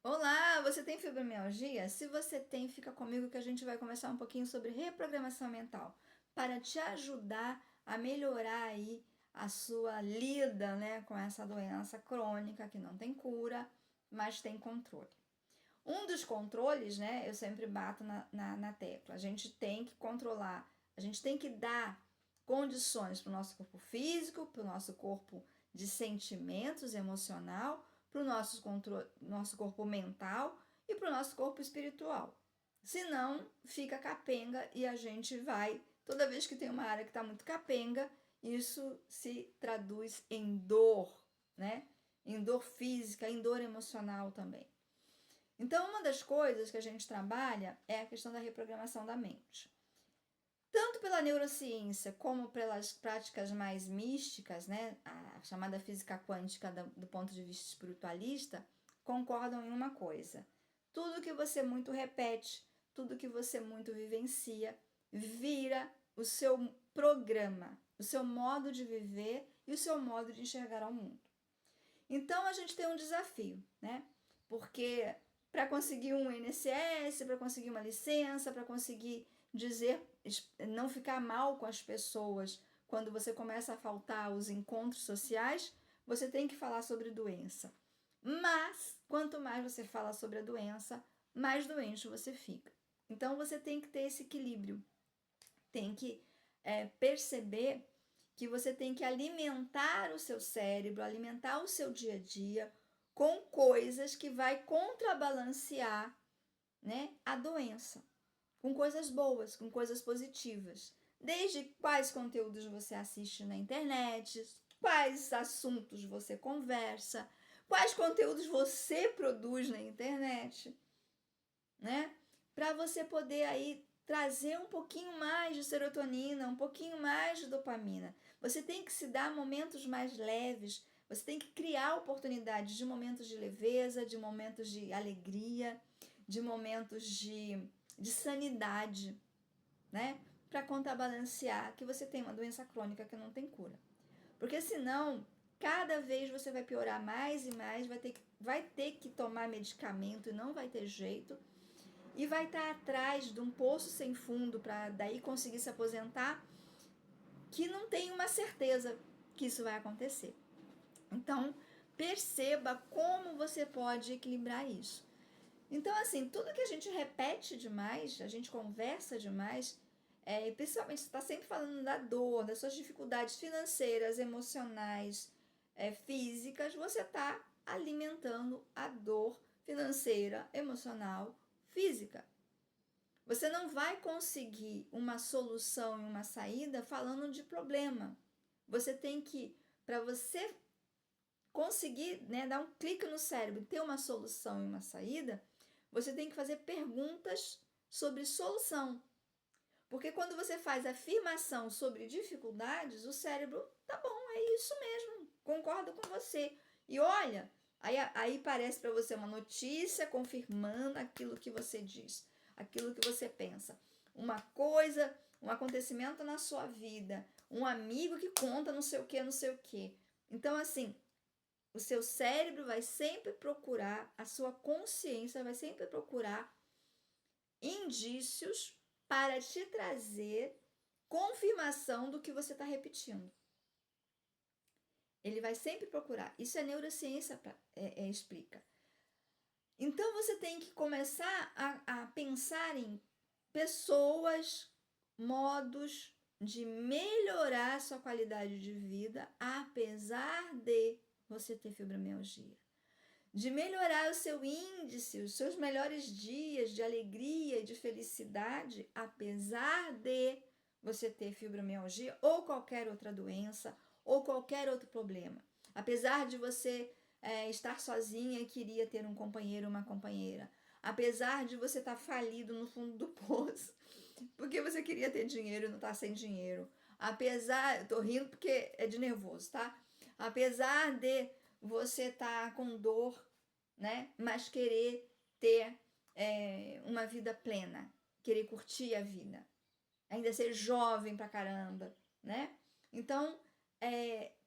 Olá, você tem fibromialgia? Se você tem, fica comigo que a gente vai conversar um pouquinho sobre reprogramação mental para te ajudar a melhorar aí a sua lida, né, com essa doença crônica que não tem cura, mas tem controle. Um dos controles, né, eu sempre bato na tecla, a gente tem que controlar, a gente tem que dar condições para o nosso corpo físico, para o nosso corpo de sentimentos, emocional, para o nosso corpo mental e para o nosso corpo espiritual. Senão, fica capenga e a gente vai, toda vez que tem uma área que está muito capenga, isso se traduz em dor, né? Em dor física, em dor emocional também. Então, uma das coisas que a gente trabalha é a questão da reprogramação da mente. Tanto pela neurociência como pelas práticas mais místicas, né, a chamada física quântica do ponto de vista espiritualista, concordam em uma coisa: tudo que você muito repete, tudo que você muito vivencia, vira o seu programa, o seu modo de viver e o seu modo de enxergar ao mundo. Então a gente tem um desafio, né? Porque para conseguir um INSS, para conseguir uma licença, para conseguir dizer, não ficar mal com as pessoas quando você começa a faltar os encontros sociais, você tem que falar sobre doença. Mas quanto mais você fala sobre a doença, mais doente você fica. Então você tem que ter esse equilíbrio, tem que perceber que você tem que alimentar o seu cérebro, alimentar o seu dia a dia com coisas que vai contrabalancear, né, a doença, com coisas boas, com coisas positivas. Desde quais conteúdos você assiste na internet, quais assuntos você conversa, quais conteúdos você produz na internet, né? Para você poder aí trazer um pouquinho mais de serotonina, um pouquinho mais de dopamina. Você tem que se dar momentos mais leves, você tem que criar oportunidades de momentos de leveza, de momentos de alegria, de momentos de sanidade, né? Para contrabalancear que você tem uma doença crônica que não tem cura. Porque senão, cada vez você vai piorar mais e mais, vai ter que tomar medicamento e não vai ter jeito e vai estar atrás de um poço sem fundo para daí conseguir se aposentar, que não tem uma certeza que isso vai acontecer. Então, perceba como você pode equilibrar isso. Então, assim, tudo que a gente repete demais, a gente conversa demais, principalmente você está sempre falando da dor, das suas dificuldades financeiras, emocionais, físicas, você está alimentando a dor financeira, emocional, física. Você não vai conseguir uma solução e uma saída falando de problema. Você tem que, para você conseguir, né, dar um clique no cérebro, ter uma solução e uma saída, você tem que fazer perguntas sobre solução. Porque quando você faz afirmação sobre dificuldades, o cérebro, tá bom, é isso mesmo, concordo com você. E olha, aí parece para você uma notícia confirmando aquilo que você diz, aquilo que você pensa. Uma coisa, um acontecimento na sua vida, um amigo que conta não sei o que, não sei o que. Então, assim, o seu cérebro vai sempre procurar, a sua consciência vai sempre procurar indícios para te trazer confirmação do que você está repetindo. Ele vai sempre procurar. Isso a neurociência explica. Então você tem que começar a pensar em pessoas, modos de melhorar a sua qualidade de vida, apesar de você ter fibromialgia. De melhorar o seu índice, os seus melhores dias de alegria e de felicidade, apesar de você ter fibromialgia ou qualquer outra doença ou qualquer outro problema. Apesar de você estar sozinha e queria ter um companheiro ou uma companheira. Apesar de você estar falido no fundo do poço, porque você queria ter dinheiro e não está sem dinheiro. Apesar, eu tô rindo porque é de nervoso, tá? Apesar de você estar com dor, né? Mas querer ter uma vida plena, querer curtir a vida, ainda ser jovem pra caramba, né? Então,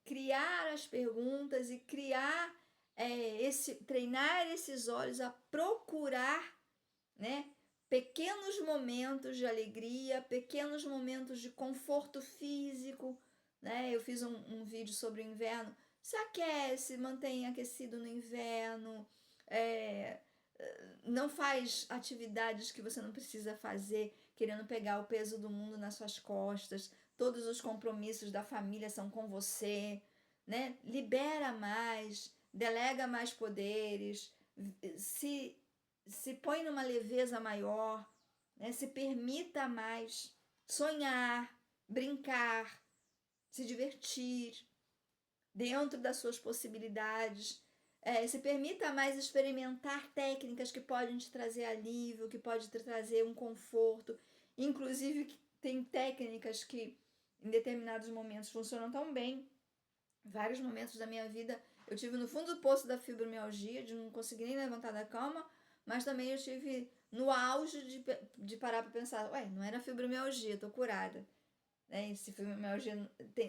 criar as perguntas e criar treinar esses olhos a procurar, né, pequenos momentos de alegria, pequenos momentos de conforto físico, né? Eu fiz um vídeo sobre o inverno. Se aquece, mantém aquecido no inverno, não faz atividades que você não precisa fazer, querendo pegar o peso do mundo nas suas costas. Todos os compromissos da família são com você, né? Libera mais, delega mais poderes, se põe numa leveza maior, né? Se permita mais sonhar, brincar, se divertir dentro das suas possibilidades. Se permita mais experimentar técnicas que podem te trazer alívio, que podem te trazer um conforto. Inclusive, tem técnicas que em determinados momentos funcionam tão bem. Vários momentos da minha vida eu tive no fundo do poço da fibromialgia, de não conseguir nem levantar da cama, mas também eu tive no auge de parar para pensar, não era fibromialgia, tô curada. Né? Se fibromialgia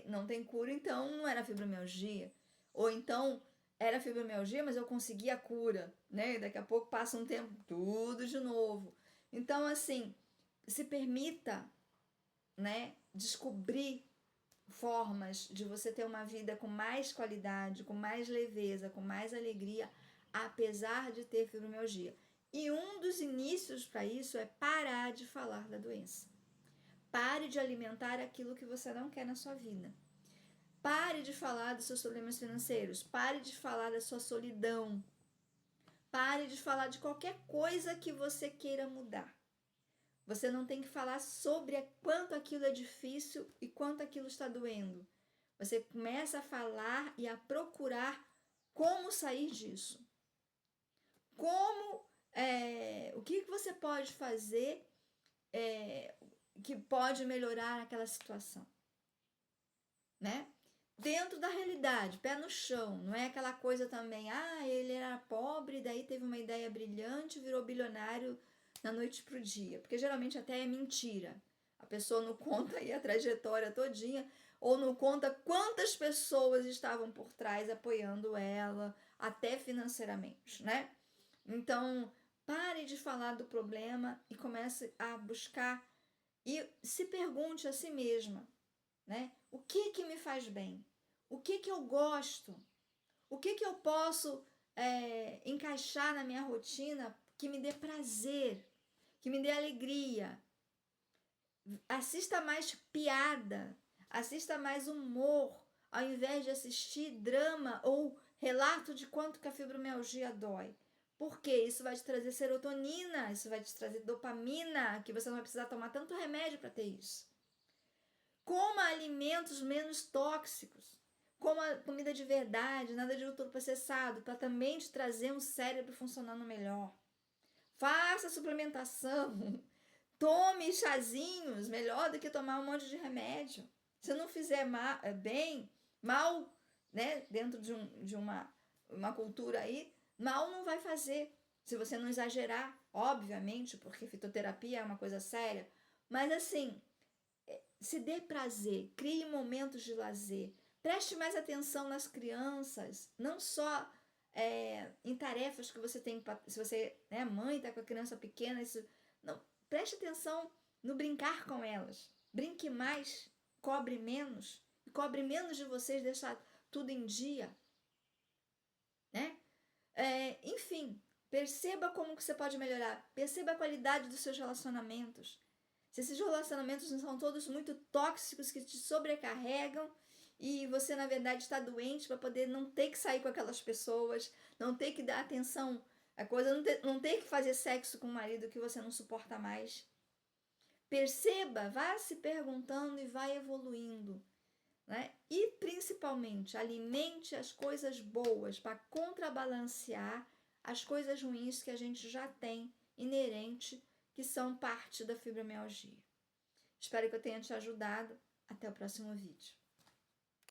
não tem cura, então não era fibromialgia. Ou então era fibromialgia, mas eu consegui a cura, né? E daqui a pouco passa um tempo, tudo de novo. Então, assim, se permita, né, descobrir formas de você ter uma vida com mais qualidade, com mais leveza, com mais alegria, apesar de ter fibromialgia. E um dos inícios para isso é parar de falar da doença. Pare de alimentar aquilo que você não quer na sua vida. Pare de falar dos seus problemas financeiros. Pare de falar da sua solidão. Pare de falar de qualquer coisa que você queira mudar. Você não tem que falar sobre quanto aquilo é difícil e quanto aquilo está doendo. Você começa a falar e a procurar como sair disso. O que você pode fazer que pode melhorar aquela situação, né? Dentro da realidade, pé no chão, não é aquela coisa também, ele era pobre, daí teve uma ideia brilhante, virou bilionário da noite pro dia, porque geralmente até é mentira. A pessoa não conta aí a trajetória todinha, ou não conta quantas pessoas estavam por trás apoiando ela, até financeiramente, né? Então, pare de falar do problema e comece a buscar e se pergunte a si mesma, né? O que me faz bem? O que eu gosto? O que eu posso encaixar na minha rotina que me dê prazer, que me dê alegria? Assista mais piada, assista mais humor, ao invés de assistir drama ou relato de quanto que a fibromialgia dói. Porque isso vai te trazer serotonina, isso vai te trazer dopamina, que você não vai precisar tomar tanto remédio para ter isso. Coma alimentos menos tóxicos. Coma comida de verdade, nada de ultraprocessado, para também te trazer um cérebro funcionando melhor. Faça suplementação. Tome chazinhos, melhor do que tomar um monte de remédio. Se não fizer mal, né, dentro de uma cultura aí, mal não vai fazer. Se você não exagerar, obviamente, porque fitoterapia é uma coisa séria. Mas assim, se dê prazer, crie momentos de lazer. Preste mais atenção nas crianças, não só em tarefas que você tem, se você é mãe, está com a criança pequena, não, preste atenção no brincar com elas. Brinque mais, cobre menos, e cobre menos de vocês, deixar tudo em dia, né? Enfim, perceba como que você pode melhorar, perceba a qualidade dos seus relacionamentos. Se esses relacionamentos não são todos muito tóxicos, que te sobrecarregam, e você, na verdade, está doente para poder não ter que sair com aquelas pessoas, não ter que dar atenção a coisa, não ter que fazer sexo com o marido que você não suporta mais. Perceba, vá se perguntando e vai evoluindo. Né? E, principalmente, alimente as coisas boas para contrabalancear as coisas ruins que a gente já tem inerente, que são parte da fibromialgia. Espero que eu tenha te ajudado. Até o próximo vídeo.